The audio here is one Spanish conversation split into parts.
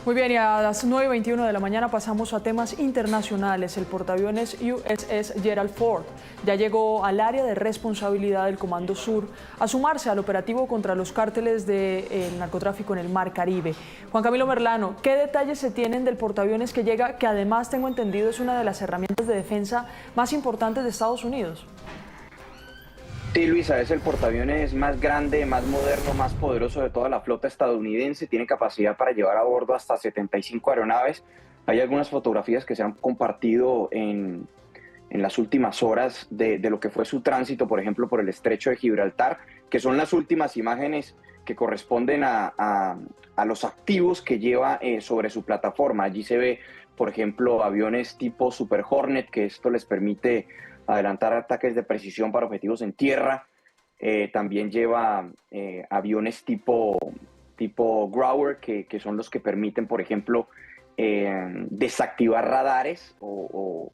Muy bien, y a las 9:21 de la mañana pasamos a temas internacionales. El portaaviones USS Gerald Ford ya llegó al área de responsabilidad del Comando Sur a sumarse al operativo contra los cárteles del narcotráfico en el Mar Caribe. Juan Camilo Merlano, ¿qué detalles se tienen del portaaviones que llega, que además tengo entendido es una de las herramientas de defensa más importantes de Estados Unidos? Sí, Luisa, es el portaaviones más grande, más moderno, más poderoso de toda la flota estadounidense. Tiene capacidad para llevar a bordo hasta 75 aeronaves. Hay algunas fotografías que se han compartido en las últimas horas de lo que fue su tránsito, por ejemplo, por el estrecho de Gibraltar, que son las últimas imágenes que corresponden a los activos que lleva sobre su plataforma. Allí se ve, por ejemplo, aviones tipo Super Hornet, que esto les permite adelantar ataques de precisión para objetivos en tierra. También lleva aviones tipo Growler, que son los que permiten, por ejemplo, desactivar radares o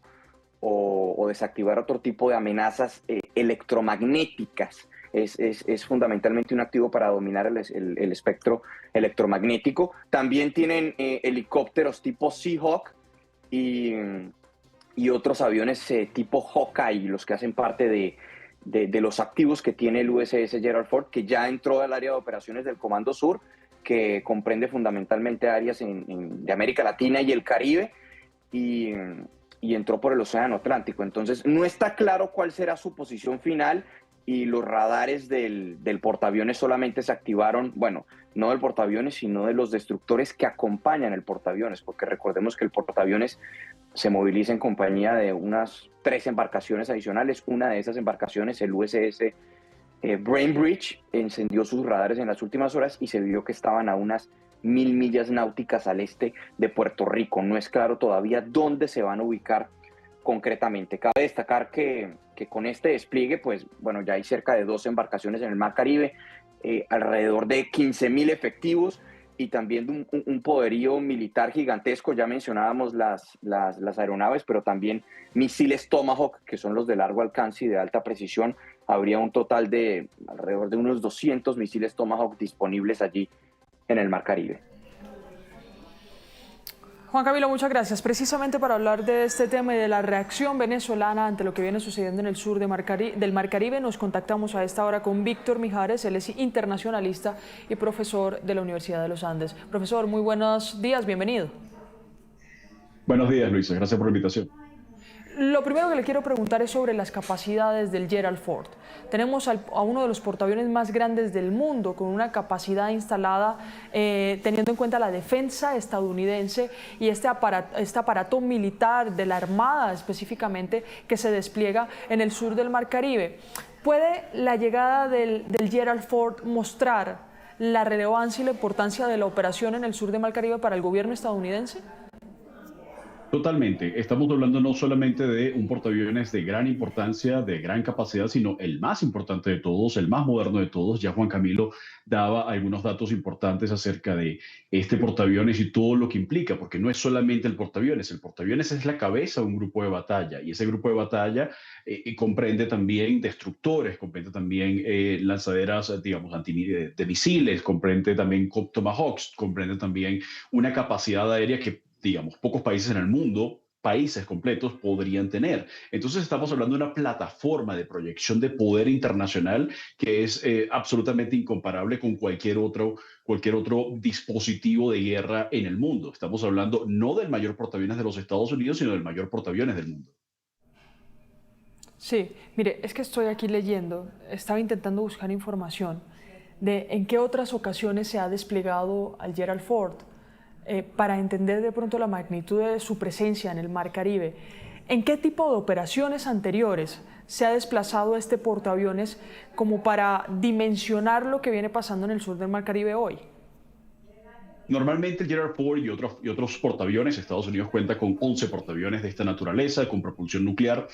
desactivar otro tipo de amenazas electromagnéticas. Es fundamentalmente un activo para dominar el espectro electromagnético. También tienen helicópteros tipo Seahawk y otros aviones tipo Hawkeye, los que hacen parte de los activos que tiene el USS Gerald Ford, que ya entró al área de operaciones del Comando Sur, que comprende fundamentalmente áreas de América Latina y el Caribe, y entró por el Océano Atlántico. Entonces, no está claro cuál será su posición final, y los radares del portaaviones solamente se activaron, bueno, no del portaaviones, sino de los destructores que acompañan el portaaviones, porque recordemos que el portaaviones se moviliza en compañía de unas 3 embarcaciones adicionales. Una de esas embarcaciones, el USS Bainbridge, encendió sus radares en las últimas horas y se vio que estaban a unas 1000 millas náuticas al este de Puerto Rico. No es claro todavía dónde se van a ubicar concretamente. Cabe destacar que con este despliegue, pues bueno, ya hay cerca de 12 embarcaciones en el Mar Caribe, alrededor de 15.000 efectivos y también un poderío militar gigantesco. Ya mencionábamos las aeronaves, pero también misiles Tomahawk, que son los de largo alcance y de alta precisión. Habría un total de alrededor de unos 200 misiles Tomahawk disponibles allí en el Mar Caribe. Juan Camilo, muchas gracias. Precisamente para hablar de este tema y de la reacción venezolana ante lo que viene sucediendo en el sur del Mar Caribe, nos contactamos a esta hora con Víctor Mijares. Él es internacionalista y profesor de la Universidad de los Andes. Profesor, muy buenos días, bienvenido. Buenos días, Luisa. Gracias por la invitación. Lo primero que le quiero preguntar es sobre las capacidades del Gerald Ford. Tenemos a uno de los portaaviones más grandes del mundo, con una capacidad instalada teniendo en cuenta la defensa estadounidense y este aparato militar de la Armada específicamente que se despliega en el sur del Mar Caribe. ¿Puede la llegada del Gerald Ford mostrar la relevancia y la importancia de la operación en el sur del Mar Caribe para el gobierno estadounidense? Totalmente. Estamos hablando no solamente de un portaaviones de gran importancia, de gran capacidad, sino el más importante de todos, el más moderno de todos. Ya Juan Camilo daba algunos datos importantes acerca de este portaaviones y todo lo que implica, porque no es solamente el portaaviones es la cabeza de un grupo de batalla, y ese grupo de batalla comprende también destructores, comprende también lanzaderas, digamos, de misiles, comprende también Tomahawks, comprende también una capacidad aérea que, digamos, pocos países en el mundo, países completos, podrían tener. Entonces estamos hablando de una plataforma de proyección de poder internacional que es absolutamente incomparable con cualquier otro dispositivo de guerra en el mundo. Estamos hablando no del mayor portaaviones de los Estados Unidos, sino del mayor portaaviones del mundo. Sí, mire, es que estoy aquí leyendo, estaba intentando buscar información de en qué otras ocasiones se ha desplegado al Gerald Ford. Para entender de pronto la magnitud de su presencia en el Mar Caribe. ¿En qué tipo de operaciones anteriores se ha desplazado este portaaviones como para dimensionar lo que viene pasando en el sur del Mar Caribe hoy? Normalmente el Gerald Ford y otros portaaviones, Estados Unidos cuenta con 11 portaaviones de esta naturaleza, con propulsión nuclear,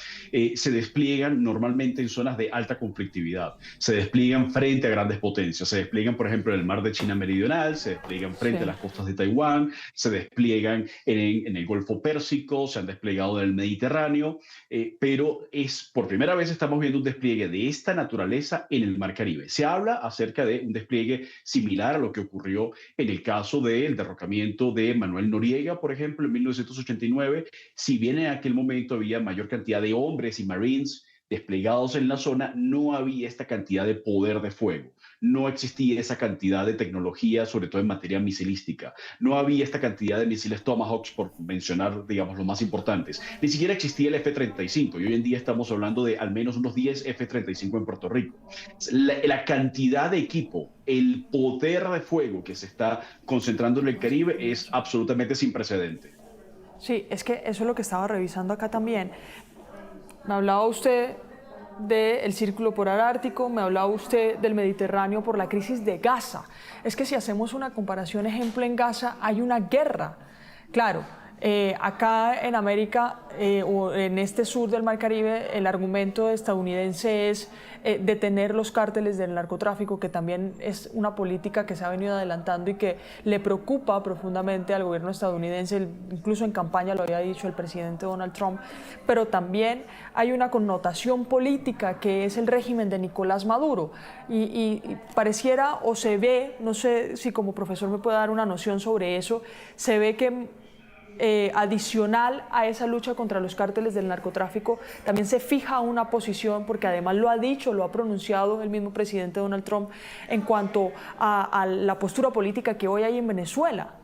se despliegan normalmente en zonas de alta conflictividad, se despliegan frente a grandes potencias, se despliegan, por ejemplo, en el mar de China Meridional, se despliegan frente a las costas de Taiwán, se despliegan en el Golfo Pérsico, se han desplegado en el Mediterráneo, pero por primera vez estamos viendo un despliegue de esta naturaleza en el Mar Caribe. Se habla acerca de un despliegue similar a lo que ocurrió en el caso del derrocamiento de Manuel Noriega, por ejemplo, en 1989, si bien en aquel momento había mayor cantidad de hombres y marines desplegados en la zona, no había esta cantidad de poder de fuego, no existía esa cantidad de tecnología, sobre todo en materia misilística, no había esta cantidad de misiles Tomahawks, por mencionar, digamos, los más importantes. Ni siquiera existía el F-35 y hoy en día estamos hablando de al menos unos 10 F-35 en Puerto Rico. La cantidad de equipo, el poder de fuego que se está concentrando en el Caribe es absolutamente sin precedente. Sí, es que eso es lo que estaba revisando acá también. Me hablaba usted del Círculo Polar Ártico, me hablaba usted del Mediterráneo por la crisis de Gaza. Es que si hacemos una comparación, ejemplo, en Gaza hay una guerra. Claro, acá en América o en este sur del Mar Caribe, el argumento estadounidense es detener los cárteles del narcotráfico, que también es una política que se ha venido adelantando y que le preocupa profundamente al gobierno estadounidense, incluso en campaña lo había dicho el presidente Donald Trump, pero también hay una connotación política que es el régimen de Nicolás Maduro y pareciera o se ve, no sé si como profesor me puede dar una noción sobre eso, se ve que adicional a esa lucha contra los cárteles del narcotráfico, también se fija una posición, porque además lo ha dicho, lo ha pronunciado el mismo presidente Donald Trump, en cuanto a la postura política que hoy hay en Venezuela.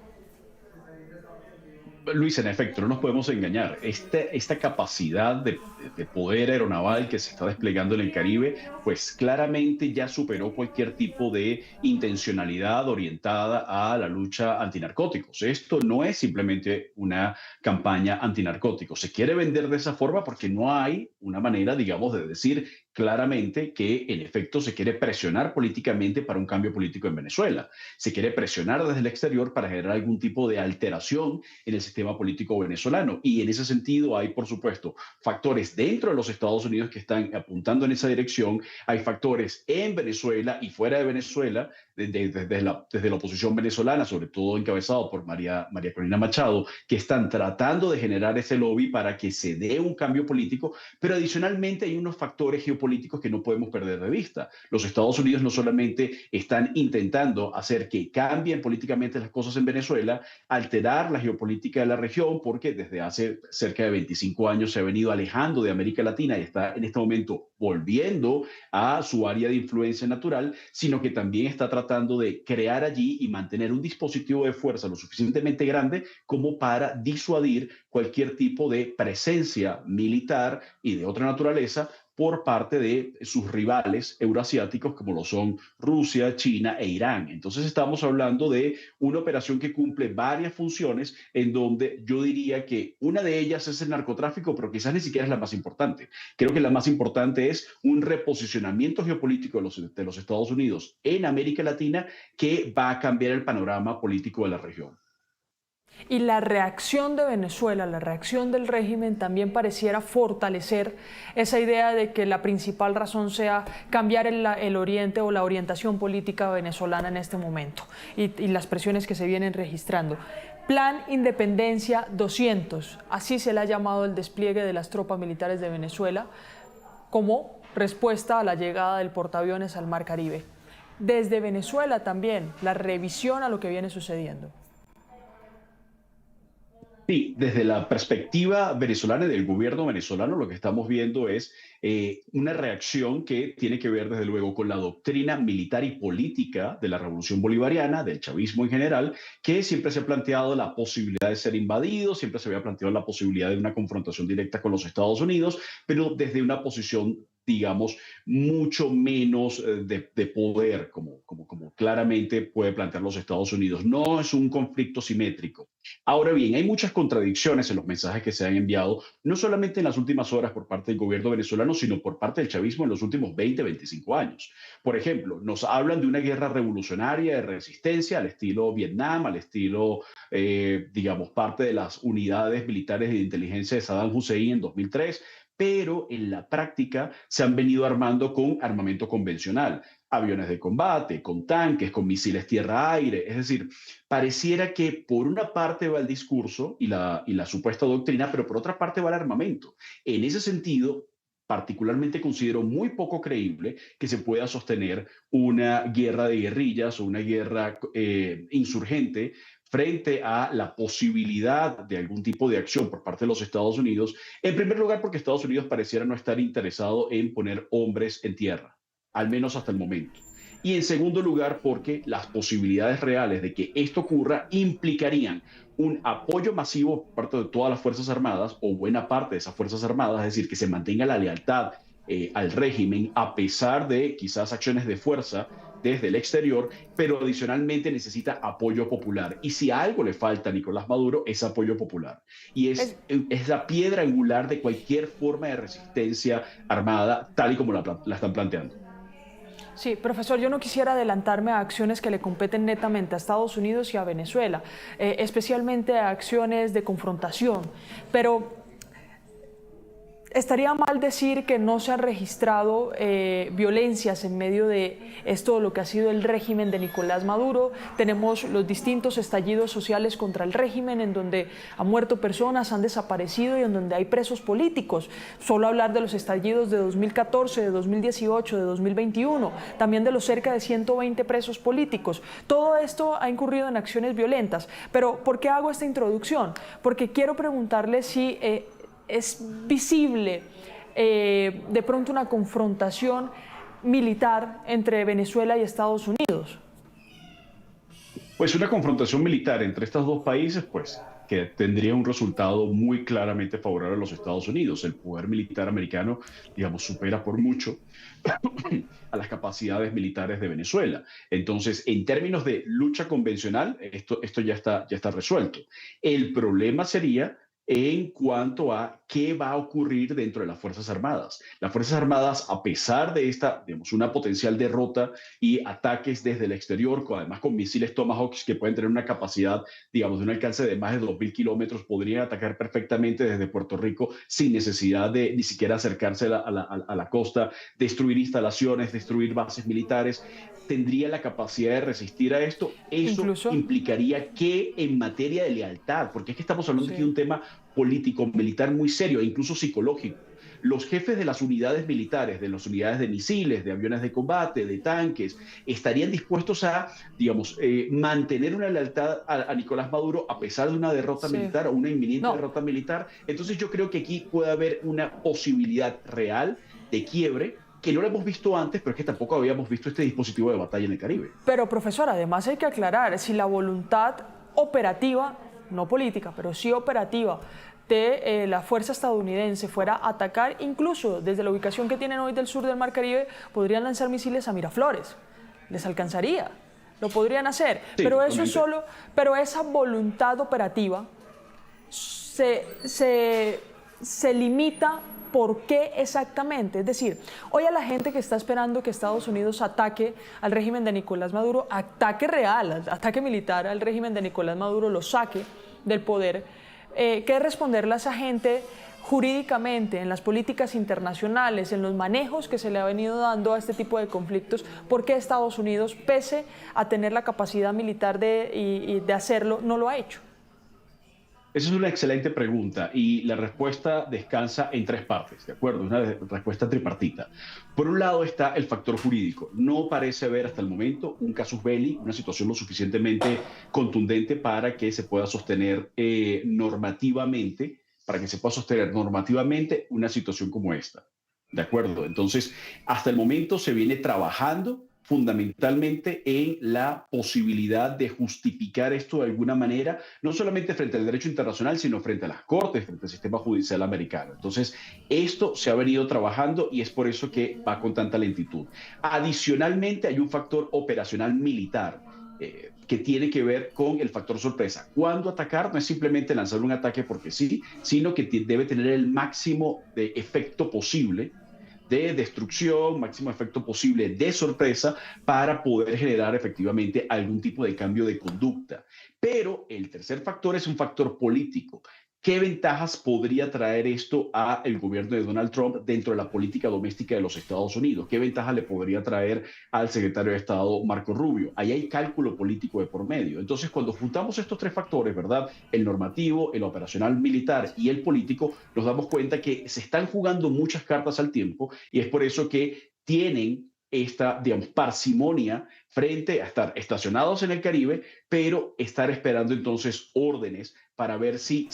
Luis, en efecto, no nos podemos engañar. Esta capacidad de poder aeronaval que se está desplegando en el Caribe, pues claramente ya superó cualquier tipo de intencionalidad orientada a la lucha antinarcóticos. Esto no es simplemente una campaña antinarcóticos. Se quiere vender de esa forma porque no hay una manera, digamos, de decir claramente que en efecto se quiere presionar políticamente para un cambio político en Venezuela. Se quiere presionar desde el exterior para generar algún tipo de alteración en el sistema político venezolano. Y en ese sentido hay, por supuesto, factores dentro de los Estados Unidos que están apuntando en esa dirección. Hay factores en Venezuela y fuera de Venezuela, desde la oposición venezolana, sobre todo encabezado por María Corina Machado, que están tratando de generar ese lobby para que se dé un cambio político, pero adicionalmente hay unos factores geopolíticos que no podemos perder de vista. Los Estados Unidos no solamente están intentando hacer que cambien políticamente las cosas en Venezuela, alterar la geopolítica de la región, porque desde hace cerca de 25 años se ha venido alejando de América Latina y está en este momento volviendo a su área de influencia natural, sino que también está tratando de crear allí y mantener un dispositivo de fuerza lo suficientemente grande como para disuadir cualquier tipo de presencia militar y de otra naturaleza por parte de sus rivales euroasiáticos como lo son Rusia, China e Irán. Entonces estamos hablando de una operación que cumple varias funciones en donde yo diría que una de ellas es el narcotráfico, pero quizás ni siquiera es la más importante. Creo que la más importante es un reposicionamiento geopolítico de los Estados Unidos en América Latina que va a cambiar el panorama político de la región. Y la reacción de Venezuela, la reacción del régimen también pareciera fortalecer esa idea de que la principal razón sea cambiar el oriente o la orientación política venezolana en este momento y las presiones que se vienen registrando. Plan Independencia 200, así se le ha llamado el despliegue de las tropas militares de Venezuela como respuesta a la llegada del portaaviones al Mar Caribe. Desde Venezuela también, la revisión a lo que viene sucediendo. Sí, desde la perspectiva venezolana y del gobierno venezolano, lo que estamos viendo es una reacción que tiene que ver, desde luego, con la doctrina militar y política de la Revolución Bolivariana, del chavismo en general, que siempre se ha planteado la posibilidad de ser invadido, siempre se había planteado la posibilidad de una confrontación directa con los Estados Unidos, pero desde una posición, digamos, mucho menos de poder, como claramente puede plantear los Estados Unidos. No es un conflicto simétrico. Ahora bien, hay muchas contradicciones en los mensajes que se han enviado, no solamente en las últimas horas por parte del gobierno venezolano, sino por parte del chavismo en los últimos 20, 25 años. Por ejemplo, nos hablan de una guerra revolucionaria de resistencia al estilo Vietnam, al estilo, digamos, parte de las unidades militares de inteligencia de Saddam Hussein en 2003, pero en la práctica se han venido armando con armamento convencional, aviones de combate, con tanques, con misiles tierra-aire. Es decir, pareciera que por una parte va el discurso y la supuesta doctrina, pero por otra parte va el armamento. En ese sentido, particularmente considero muy poco creíble que se pueda sostener una guerra de guerrillas o una guerra insurgente frente a la posibilidad de algún tipo de acción por parte de los Estados Unidos. En primer lugar, porque Estados Unidos pareciera no estar interesado en poner hombres en tierra, al menos hasta el momento. Y en segundo lugar, porque las posibilidades reales de que esto ocurra implicarían un apoyo masivo por parte de todas las Fuerzas Armadas o buena parte de esas Fuerzas Armadas, es decir, que se mantenga la lealtad al régimen a pesar de quizás acciones de fuerza desde el exterior, pero adicionalmente necesita apoyo popular. Y si a algo le falta a Nicolás Maduro, es apoyo popular. Y es la piedra angular de cualquier forma de resistencia armada, tal y como la están planteando. Sí, profesor, yo no quisiera adelantarme a acciones que le competen netamente a Estados Unidos y a Venezuela, especialmente a acciones de confrontación, pero estaría mal decir que no se han registrado violencias en medio de esto, lo que ha sido el régimen de Nicolás Maduro. Tenemos los distintos estallidos sociales contra el régimen en donde han muerto personas, han desaparecido y en donde hay presos políticos. Solo hablar de los estallidos de 2014, de 2018, de 2021, también de los cerca de 120 presos políticos. Todo esto ha incurrido en acciones violentas. Pero ¿por qué hago esta introducción? Porque quiero preguntarle si es visible de pronto una confrontación militar entre Venezuela y Estados Unidos. Pues una confrontación militar entre estos dos países, pues que tendría un resultado muy claramente favorable a los Estados Unidos. El poder militar americano, digamos, supera por mucho a las capacidades militares de Venezuela. Entonces, en términos de lucha convencional, esto ya está resuelto. El problema sería en cuanto a qué va a ocurrir dentro de las Fuerzas Armadas. Las Fuerzas Armadas, a pesar de esta, digamos, una potencial derrota y ataques desde el exterior, además con misiles Tomahawk que pueden tener una capacidad, digamos, de un alcance de más de 2.000 kilómetros, podrían atacar perfectamente desde Puerto Rico sin necesidad de ni siquiera acercarse a la costa, destruir instalaciones, destruir bases militares. Tendría la capacidad de resistir a esto. Eso Incluso implicaría que en materia de lealtad, porque es que estamos hablando aquí de un tema político, militar muy serio e incluso psicológico. Los jefes de las unidades militares, de las unidades de misiles, de aviones de combate, de tanques, estarían dispuestos a, digamos, mantener una lealtad a Nicolás Maduro a pesar de una derrota militar o una inminente derrota militar. Entonces yo creo que aquí puede haber una posibilidad real de quiebre que no lo hemos visto antes, pero es que tampoco habíamos visto este dispositivo de batalla en el Caribe. Pero, profesor, además hay que aclarar, si la voluntad operativa, no política, pero sí operativa, de la fuerza estadounidense fuera a atacar, incluso desde la ubicación que tienen hoy del sur del Mar Caribe, podrían lanzar misiles a Miraflores. Les alcanzaría, lo podrían hacer. Sí, pero eso es solo, pero esa voluntad operativa se limita. ¿Por qué exactamente? Es decir, hoy a la gente que está esperando que Estados Unidos ataque al régimen de Nicolás Maduro, ataque real, ataque militar al régimen de Nicolás Maduro, lo saque del poder, ¿qué responderle a esa gente jurídicamente, en las políticas internacionales, en los manejos que se le ha venido dando a este tipo de conflictos? ¿Por qué Estados Unidos, pese a tener la capacidad militar de hacerlo, no lo ha hecho? Esa es una excelente pregunta y la respuesta descansa en tres partes, ¿de acuerdo? Una respuesta tripartita. Por un lado está el factor jurídico. No parece haber hasta el momento un casus belli, una situación lo suficientemente contundente para que se pueda sostener normativamente, una situación como esta, ¿de acuerdo? Entonces, hasta el momento se viene trabajando fundamentalmente en la posibilidad de justificar esto de alguna manera, no solamente frente al derecho internacional, sino frente a las cortes, frente al sistema judicial americano. Entonces, esto se ha venido trabajando y es por eso que va con tanta lentitud. Adicionalmente, hay un factor operacional militar que tiene que ver con el factor sorpresa. Cuando atacar no es simplemente lanzar un ataque porque sí, sino que debe tener el máximo de efecto posible de destrucción, máximo efecto posible de sorpresa para poder generar efectivamente algún tipo de cambio de conducta. Pero el tercer factor es un factor político. ¿qué ventajas podría traer esto al gobierno de Donald Trump dentro de la política doméstica de los Estados Unidos? ¿Qué ventajas le podría traer al secretario de Estado Marco Rubio? Ahí hay cálculo político de por medio. Entonces, cuando juntamos estos tres factores, ¿verdad? El normativo, el operacional militar y el político, nos damos cuenta que se están jugando muchas cartas al tiempo y es por eso que tienen esta, digamos, parsimonia frente a estar estacionados en el Caribe, pero estar esperando entonces órdenes para ver si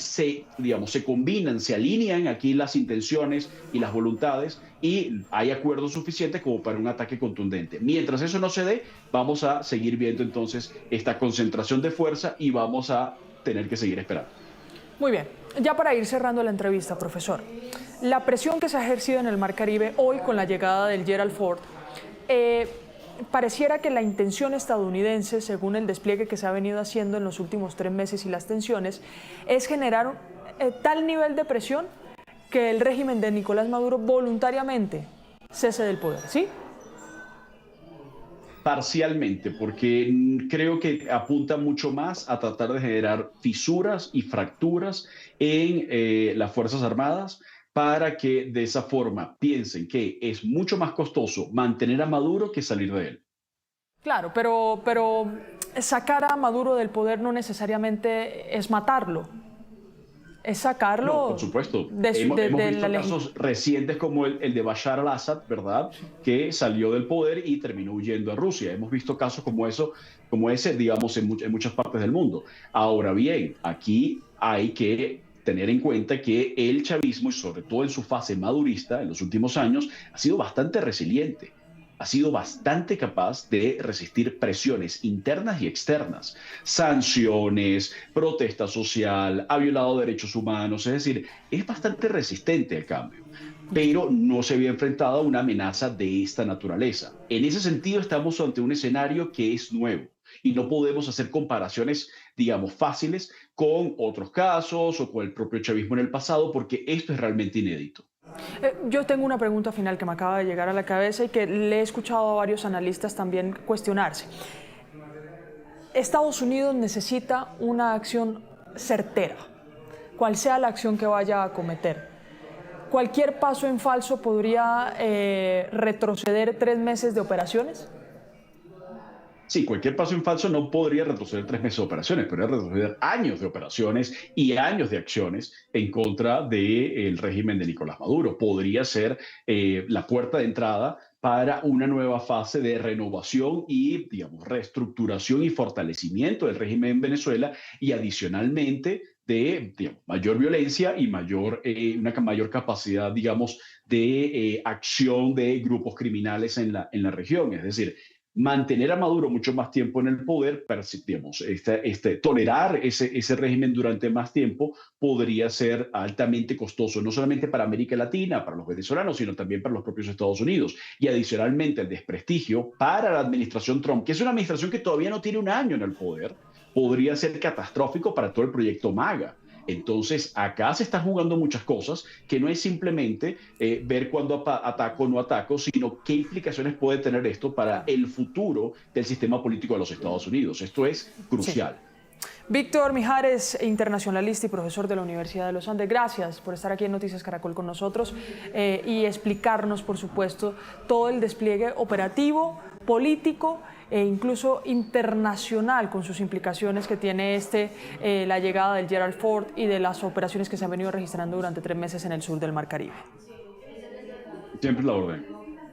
digamos, se combinan, se alinean aquí las intenciones y las voluntades y hay acuerdos suficientes como para un ataque contundente. Mientras eso no se dé, vamos a seguir viendo entonces esta concentración de fuerza y vamos a tener que seguir esperando. Muy bien, ya para ir cerrando la entrevista, profesor, la presión que se ha ejercido en el Mar Caribe hoy con la llegada del Gerald Ford, pareciera que la intención estadounidense, según el despliegue que se ha venido haciendo en los últimos 3 meses y las tensiones, es generar tal nivel de presión que el régimen de Nicolás Maduro voluntariamente cese del poder, ¿sí? Parcialmente, porque creo que apunta mucho más a tratar de generar fisuras y fracturas en las Fuerzas Armadas, para que de esa forma piensen que es mucho más costoso mantener a Maduro que salir de él. Claro, pero sacar a Maduro del poder no necesariamente es matarlo, es sacarlo. No, por supuesto. Hemos visto casos recientes como el de Bashar al-Assad, ¿verdad? Que salió del poder y terminó huyendo a Rusia. Hemos visto casos como ese, digamos, en muchas partes del mundo. Ahora bien, aquí hay que tener en cuenta que el chavismo, y sobre todo en su fase madurista en los últimos años, ha sido bastante resiliente, ha sido bastante capaz de resistir presiones internas y externas, sanciones, protesta social, ha violado derechos humanos, es decir, es bastante resistente al cambio, pero no se había enfrentado a una amenaza de esta naturaleza. En ese sentido, estamos ante un escenario que es nuevo y no podemos hacer comparaciones, digamos, fáciles con otros casos o con el propio chavismo en el pasado, porque esto es realmente inédito. Yo tengo una pregunta final que me acaba de llegar a la cabeza y que le he escuchado a varios analistas también cuestionarse. Estados Unidos necesita una acción certera, cual sea la acción que vaya a cometer. ¿Cualquier paso en falso podría retroceder 3 meses de operaciones? Sí, cualquier paso en falso no podría retroceder 3 meses de operaciones, podría retroceder años de operaciones y años de acciones en contra del régimen de Nicolás Maduro. Podría ser la puerta de entrada para una nueva fase de renovación y, digamos, reestructuración y fortalecimiento del régimen en Venezuela y adicionalmente de, digamos, mayor violencia y una mayor capacidad, digamos, de acción de grupos criminales en la región. Es decir, mantener a Maduro mucho más tiempo en el poder, digamos, tolerar ese régimen durante más tiempo podría ser altamente costoso, no solamente para América Latina, para los venezolanos, sino también para los propios Estados Unidos. Y adicionalmente el desprestigio para la administración Trump, que es una administración que todavía no tiene un año en el poder, podría ser catastrófico para todo el proyecto MAGA. Entonces, acá se están jugando muchas cosas, que no es simplemente ver cuándo ataco o no ataco, sino qué implicaciones puede tener esto para el futuro del sistema político de los Estados Unidos. Esto es crucial. Sí. Víctor Mijares, internacionalista y profesor de la Universidad de los Andes, gracias por estar aquí en Noticias Caracol con nosotros y explicarnos, por supuesto, todo el despliegue operativo, político e incluso internacional con sus implicaciones que tiene la llegada del Gerald Ford y de las operaciones que se han venido registrando durante 3 meses en el sur del Mar Caribe. Siempre la orden.